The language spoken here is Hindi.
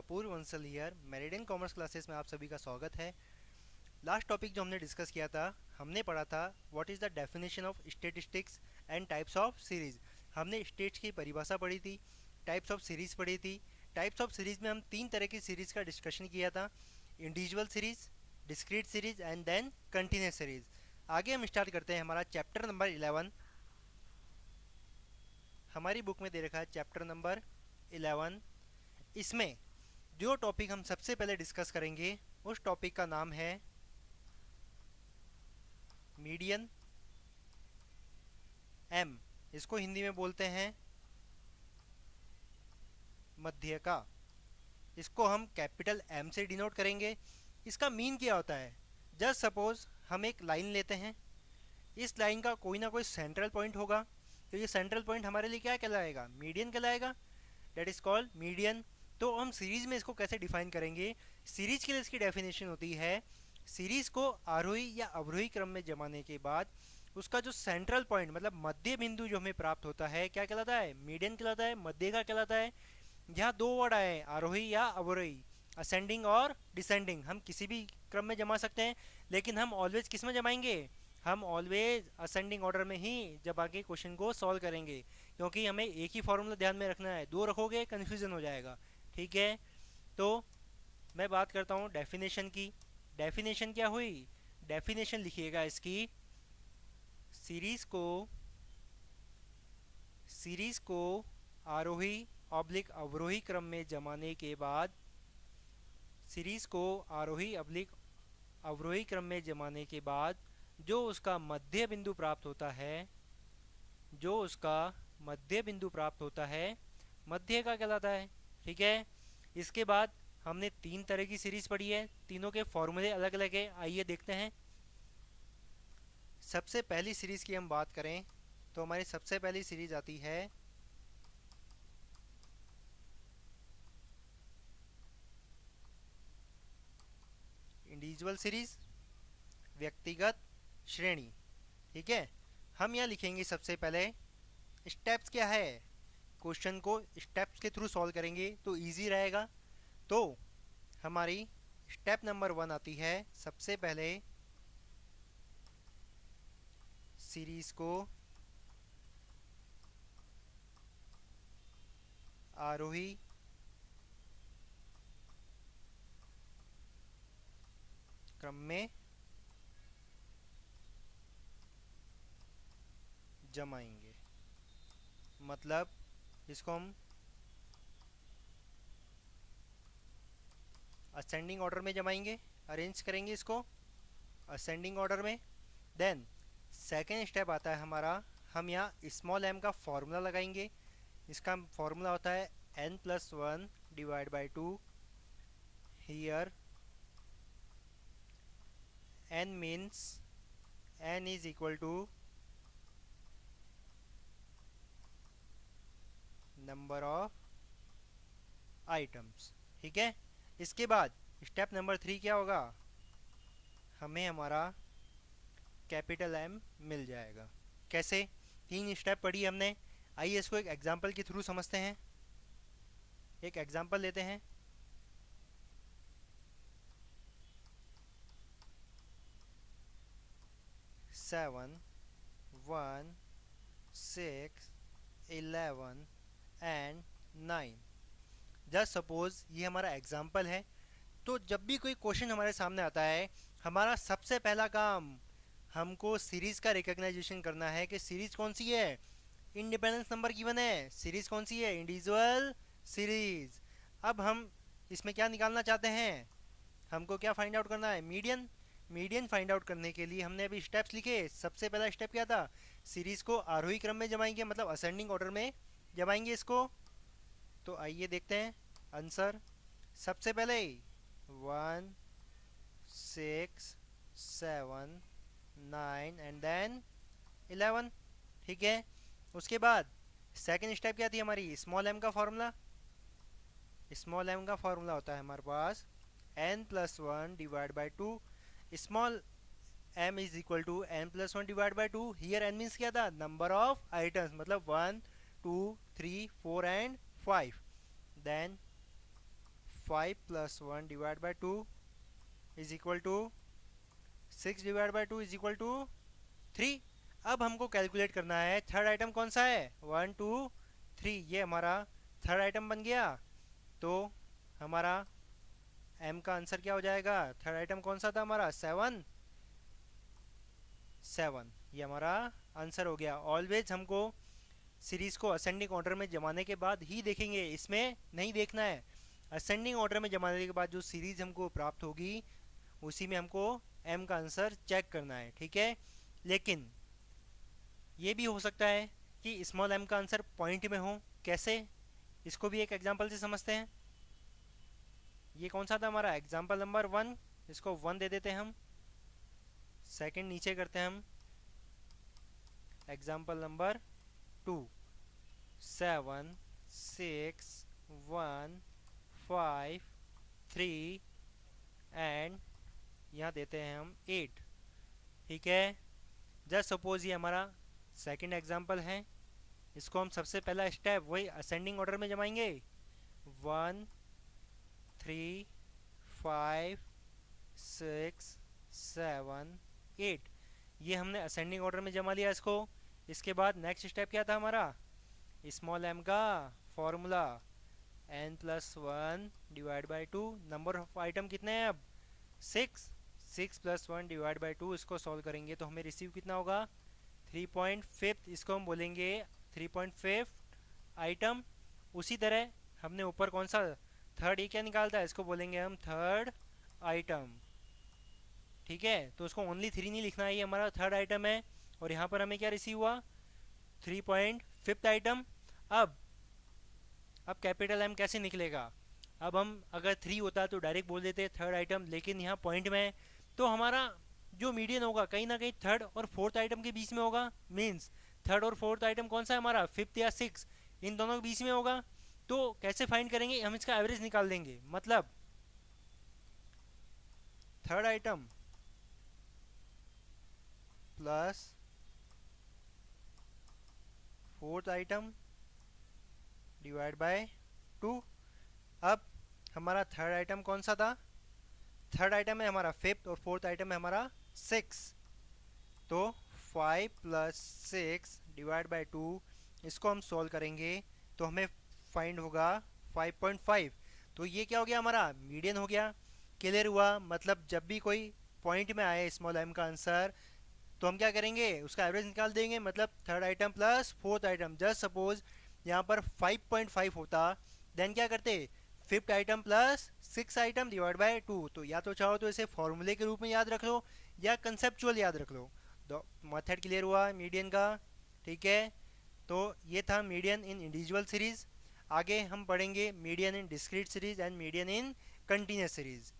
Apoorva Bansal here. Meridian Commerce Classes में आप सभी का स्वागत है। लास्ट टॉपिक जो हमने डिस्कस किया था, हमने पढ़ा था what is the definition of statistics and types of series. हमने स्टेट्स की परिभाषा पढ़ी थी, टाइप्स ऑफ सीरीज पढ़ी थी। टाइप्स ऑफ सीरीज में हम तीन तरह की सीरीज का डिस्कशन किया था, individual series, discrete series and then continuous series. आगे हम स्टार्ट करते हैं हमारा चैप्टर नंबर 11। हमारी बुक में दे रखा है चैप्टर नंबर 11। इसमें जो टॉपिक हम सबसे पहले डिस्कस करेंगे उस टॉपिक का नाम है मीडियन एम। इसको हिंदी में बोलते हैं मध्य का। इसको हम कैपिटल एम से डिनोट करेंगे। इसका मीन क्या होता है? जस्ट सपोज हम एक लाइन लेते हैं, इस लाइन का कोई ना कोई सेंट्रल पॉइंट होगा, तो ये सेंट्रल पॉइंट हमारे लिए क्या कहलाएगा? मीडियन कहलाएगा। That is called median. तो हम सीरीज में इसको कैसे डिफाइन करेंगे? सीरीज के लिए इसकी डेफिनेशन होती है, सीरीज को आरोही या अवरोही क्रम में जमाने के बाद उसका जो सेंट्रल पॉइंट मतलब मध्य बिंदु जो हमें प्राप्त होता है क्या कहलाता है? मीडियन कहलाता है, मध्य का कहलाता है। यहाँ दो वर्ड आए, आरोही या अवरोही, असेंडिंग और डिसेंडिंग। हम किसी भी क्रम में जमा सकते हैं, लेकिन हम ऑलवेज किस में जमाएंगे? हम ऑलवेज असेंडिंग ऑर्डर में ही जब आगे क्वेश्चन को सॉल्व करेंगे, क्योंकि हमें एक ही फॉर्मूला ध्यान में रखना है। दो रखोगे कन्फ्यूजन हो जाएगा। ठीक है, तो मैं बात करता हूँ डेफिनेशन की। डेफिनेशन क्या हुई? डेफिनेशन लिखिएगा इसकी, सीरीज को आरोही ऑब्लिक अवरोही क्रम में जमाने के बाद, सीरीज को आरोही ऑब्लिक अवरोही क्रम में जमाने के बाद जो उसका मध्य बिंदु प्राप्त होता है, जो उसका मध्य बिंदु प्राप्त होता है मध्य का कहलाता है। ठीक है, इसके बाद हमने तीन तरह की सीरीज पढ़ी है, तीनों के फॉर्मूले अलग अलग है। आइए देखते हैं। सबसे पहली सीरीज की हम बात करें तो हमारी सबसे पहली सीरीज आती है इंडिविजुअल सीरीज, व्यक्तिगत श्रेणी। ठीक है, हम यहाँ लिखेंगे सबसे पहले स्टेप्स क्या है। क्वेश्चन को स्टेप्स के थ्रू सॉल्व करेंगे तो इजी रहेगा। तो हमारी स्टेप नंबर 1 आती है, सबसे पहले सीरीज को आरोही क्रम में जमाएंगे। मतलब इसको हम असेंडिंग ऑर्डर में जमाएंगे, अरेंज करेंगे इसको असेंडिंग ऑर्डर में। देन सेकेंड स्टेप आता है हमारा, हम यहाँ स्मॉल एम का फॉर्मूला लगाएंगे। इसका फॉर्मूला होता है n+1 divide by 2। Here n means n is equal to number of items. ठीक है, इसके बाद स्टेप नंबर 3 क्या होगा? हमें हमारा कैपिटल एम मिल जाएगा। कैसे? तीन स्टेप पढ़ी हमने। आइए इसको एक एग्जांपल के थ्रू समझते हैं। एक एग्जांपल लेते हैं। 7, 1, 6, 11 एंड 9। जस्ट सपोज ये हमारा एग्जांपल है। तो जब भी कोई क्वेश्चन हमारे सामने आता है, हमारा सबसे पहला काम हमको सीरीज का रिकॉग्नाइजेशन करना है कि सीरीज कौन सी है। इंडिपेंडेंस नंबर गिवन है, सीरीज कौन सी है? Individual series. अब हम इसमें क्या निकालना चाहते हैं? हमको क्या फाइंड आउट करना है? मीडियन। मीडियन फाइंड आउट करने के लिए हमने अभी स्टेप्स लिखे। सबसे पहला स्टेप क्या था? सीरीज को आरोही क्रम में जमाएंगे, मतलब असेंडिंग ऑर्डर में जमाएंगे इसको। तो आइए देखते हैं आंसर। सबसे पहले 1, 6, 7, 9 एंड देन 11। ठीक है, उसके बाद सेकेंड स्टेप क्या थी हमारी? स्मॉल एम का फॉर्मूला। स्मॉल एम का फॉर्मूला होता है हमारे पास n+1 divide by 2। Small m is equal to n+1 divide by 2। Here n means क्या था? नंबर ऑफ आइटम्स, मतलब 1, 2, 3, 4 and 5। Then 5 plus 1 divide by 2 is equal to 6 divide by 2 is equal to 3। अब हमको कैलकुलेट करना है थर्ड आइटम कौन सा है, 1 2 3, ये हमारा थर्ड आइटम बन गया। तो हमारा m का आंसर क्या हो जाएगा, थर्ड आइटम कौन सा था हमारा, 7 7, ये हमारा आंसर हो गया। ऑलवेज हमको सीरीज को असेंडिंग ऑर्डर में जमाने के बाद ही देखेंगे, इसमें नहीं देखना है। असेंडिंग ऑर्डर में जमाने के बाद जो सीरीज हमको प्राप्त होगी उसी में हमको m का आंसर चेक करना है, ठीक है। लेकिन ये भी हो सकता है कि स्मॉल m का आंसर पॉइंट में हो। कैसे, इसको भी एक एग्जांपल से समझते हैं। ये कौन सा था हमारा एग्जांपल नंबर 1, इसको 1 दे देते हैं हम। सेकंड नीचे करते हैं हम, एग्जांपल नंबर 2, 7 6 1 5 3 एंड यहाँ देते हैं हम 8, ठीक है। जस्ट सपोज ये हमारा सेकंड एग्जांपल है, इसको हम सबसे पहला स्टेप वही असेंडिंग ऑर्डर में जमाएंगे। 1 3 5 6 7 8, ये हमने असेंडिंग ऑर्डर में जमा लिया इसको। इसके बाद नेक्स्ट स्टेप क्या था हमारा, स्मॉल m का formula n plus 1 divide by 2, number of item कितने हैं अब 6, 6 प्लस 1 डिवाइड बाई 2, इसको सॉल्व करेंगे तो हमें रिसीव कितना होगा 3.5, इसको हम बोलेंगे 3.5 आइटम। उसी तरह हमने ऊपर कौन सा थर्ड, ये क्या निकालता है, इसको बोलेंगे हम थर्ड आइटम, ठीक है। तो उसको ओनली 3 नहीं लिखना है, ये हमारा थर्ड आइटम है। और यहाँ पर हमें क्या रिसीव हुआ 3.5 आइटम। अब कैपिटल M कैसे निकलेगा, अब हम अगर 3 होता तो डायरेक्ट बोल देते थर्ड आइटम, लेकिन यहाँ पॉइंट में है तो हमारा जो मीडियन होगा कहीं ना कहीं थर्ड और फोर्थ आइटम के बीच में होगा। मीन्स थर्ड और फोर्थ आइटम कौन सा है हमारा, फिफ्थ या सिक्स, इन दोनों के बीच में होगा। तो कैसे फाइंड करेंगे, हम इसका एवरेज निकाल देंगे। मतलब third item plus fourth item divide by 2। अब हमारा थर्ड आइटम कौन सा था, थर्ड आइटम है हमारा फिफ्थ और फोर्थ आइटम है हमारा 6। तो 5 प्लस 6 डिवाइड बाई 2, इसको हम सॉल्व करेंगे तो हमें फाइंड होगा 5.5। तो ये क्या हो गया हमारा मीडियन हो गया। क्लियर हुआ, मतलब जब भी कोई पॉइंट में आए स्मॉल m का आंसर तो हम क्या करेंगे उसका एवरेज निकाल देंगे। मतलब third item plus fourth item, just suppose यहाँ पर 5.5 होता, देन क्या करते fifth item plus 6 item divide by 2। तो या तो चाहो तो इसे फॉर्मूले के रूप में याद रख लो या कंसेप्चुअल याद रख लो। मेथड क्लियर हुआ मीडियन का, ठीक है। तो ये था मीडियन इन इंडिविजुअल सीरीज। आगे हम पढ़ेंगे median in discrete series and median in continuous series.